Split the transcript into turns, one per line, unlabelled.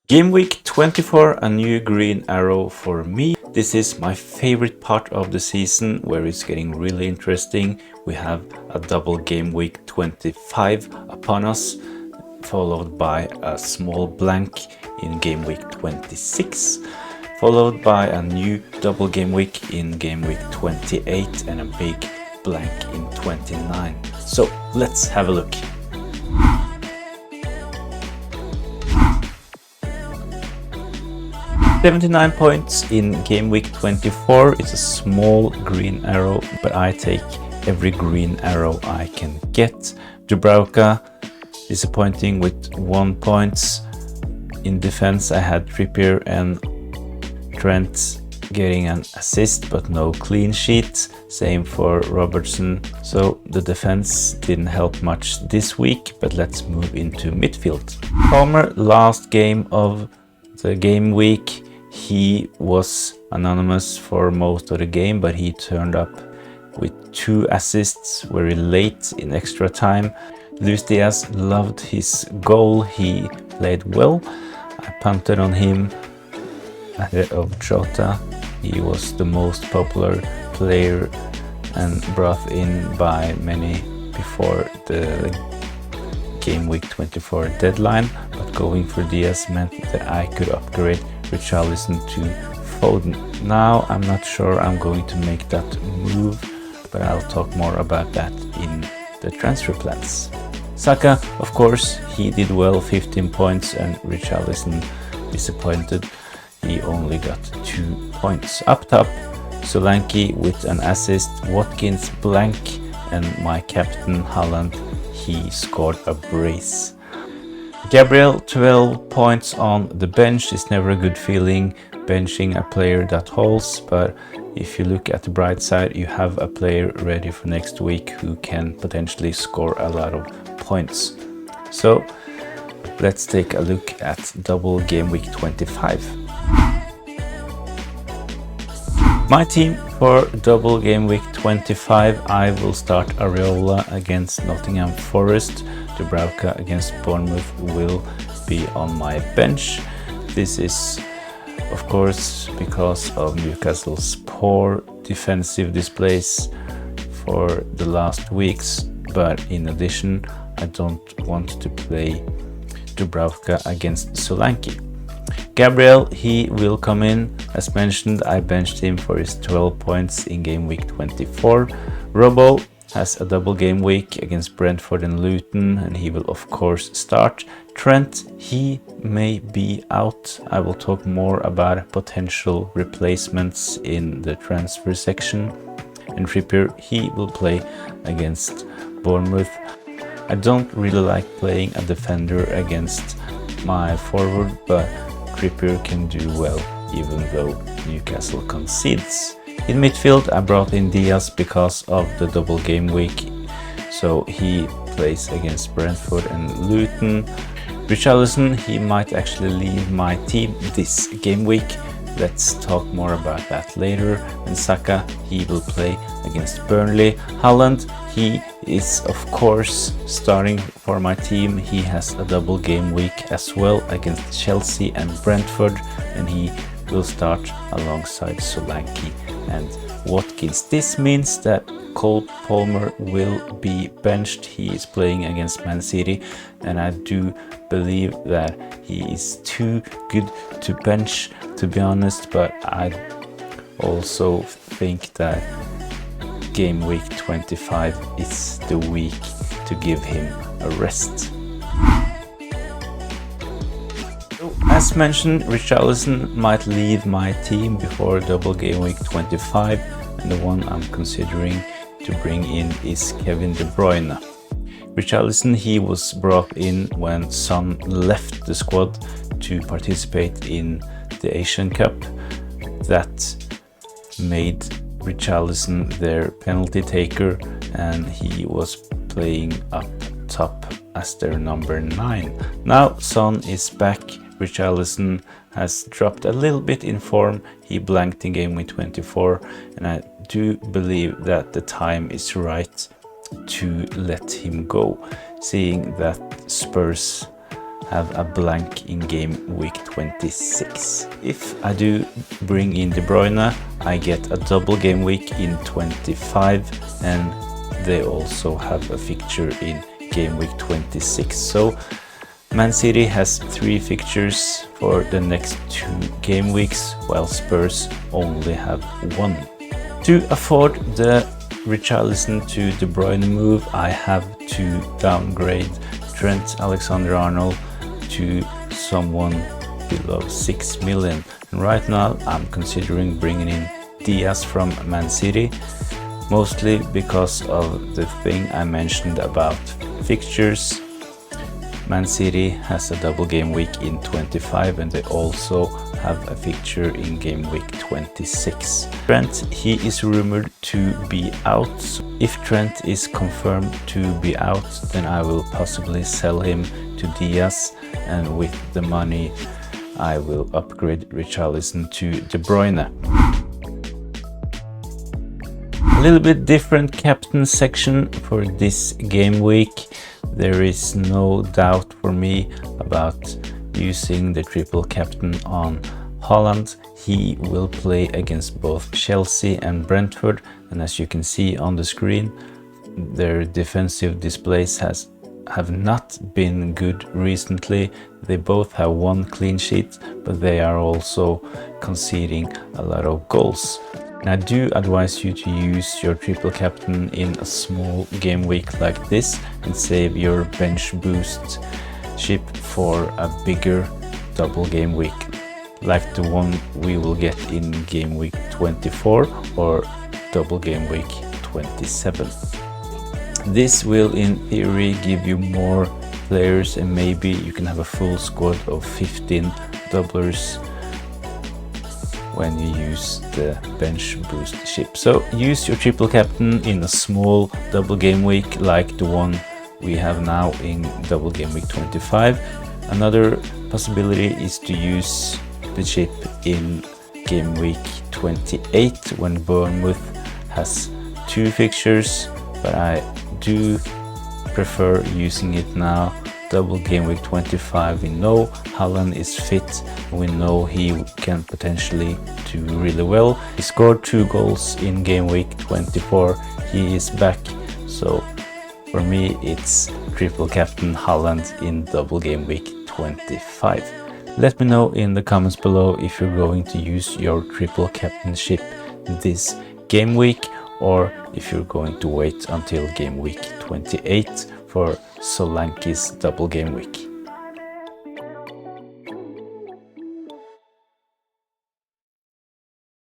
Game week 24, a new green arrow for me. This is my favorite part of the season where it's getting really interesting. We have a double game week 25 upon us, followed by a small blank in game week 26, followed by a new double game week in game week 28 and a big blank in 29. So let's have a look. $79 points in game week 24. It's a small green arrow, but I take every green arrow I can get. Dubravka disappointing with 1 point. In defense I had Trippier and Trent getting an assist but no clean sheet. Same for Robertson. So the defense didn't help much this week, but let's move into midfield. Palmer, last game of the game week. He was anonymous for most of the game, but he turned up with 2 assists very late in extra time. Luis Diaz loved his goal. He played well. I punted on him ahead of Jota. He was the most popular player and brought in by many before the game week 24 deadline, but going for Diaz meant that I could upgrade Richarlison to Foden. Now I'm not sure I'm going to make that move, but I'll talk more about that in the transfer plans. Saka, of course, he did well, 15 points, and Richarlison disappointed. He only got 2 points. Up top, Solanke with an assist, Watkins blank, and my captain Haaland, he scored a brace. Gabriel, 12 points on the bench is never a good feeling, benching a player that holds, but if you look at the bright side, you have a player ready for next week who can potentially score a lot of points. So let's take a look at double game week 25. My team for double game week 25, I will start Areola against Nottingham Forest. Dubravka against Bournemouth will be on my bench. This is of course because of Newcastle's poor defensive displays for the last weeks, but in addition I don't want to play Dubravka against Solanke. Gabriel, he will come in. As mentioned, I benched him for his 12 points in game week 24. Robbo has a double game week against Brentford and Luton, and he will of course start. Trent, he may be out. I will talk more about potential replacements in the transfer section. And Trippier, he will play against Bournemouth. I don't really like playing a defender against my forward, but Trippier can do well even though Newcastle concedes. In midfield, I brought in Diaz because of the double game week, so he plays against Brentford and Luton. Richarlison, he might actually leave my team this game week. Let's talk more about that later. And Saka, he will play against Burnley. Haaland, he is of course starting for my team. He has a double game week as well against Chelsea and Brentford, and he will start alongside Solanke and Watkins. This means that Cole Palmer will be benched. He is playing against Man City, and I do believe that he is too good to bench, to be honest, but I also think that game week 25 is the week to give him a rest. As mentioned, Richarlison might leave my team before double game week 25, and the one I'm considering to bring in is Kevin De Bruyne. Richarlison, he was brought in when Son left the squad to participate in the Asian Cup. That made Richarlison their penalty taker, and he was playing up top as their number 9. Now Son is back. Richarlison has dropped a little bit in form. He blanked in game week 24, and I do believe that the time is right to let him go, seeing that Spurs have a blank in game week 26. If I do bring in De Bruyne, I get a double game week in 25, and they also have a fixture in game week 26. So Man City has 3 fixtures for the next 2 game weeks, while Spurs only have 1. To afford the Richarlison to De Bruyne move, I have to downgrade Trent Alexander-Arnold to someone below 6 million. And right now I'm considering bringing in Diaz from Man City, mostly because of the thing I mentioned about fixtures. Man City has a double game week in 25, and they also have a fixture in game week 26. Trent, he is rumored to be out. If Trent is confirmed to be out, then I will possibly sell him to Diaz, and with the money I will upgrade Richarlison to De Bruyne. A little bit different captain section for this game week. There is no doubt for me about using the triple captain on Haaland. He will play against both Chelsea and Brentford, and as you can see on the screen, their defensive displays have not been good recently. They both have 1 clean sheet, but they are also conceding a lot of goals. And I do advise you to use your triple captain in a small game week like this and save your bench boost chip for a bigger double game week, like the one we will get in game week 24 or double game week 27. This will in theory give you more players, and maybe you can have a full squad of 15 doublers when you use the bench boost chip. So use your triple captain in a small double game week like the one we have now in double game week 25. Another possibility is to use the chip in game week 28 when Bournemouth has 2 fixtures, but I do prefer using it now. Double game week 25, we know Haaland is fit, and we know he can potentially do really well. He scored 2 goals in game week 24, he is back, so for me it's triple captain Haaland in double game week 25. Let me know in the comments below if you're going to use your triple captainship this game week, or if you're going to wait until game week 28 for Solanke's double game week.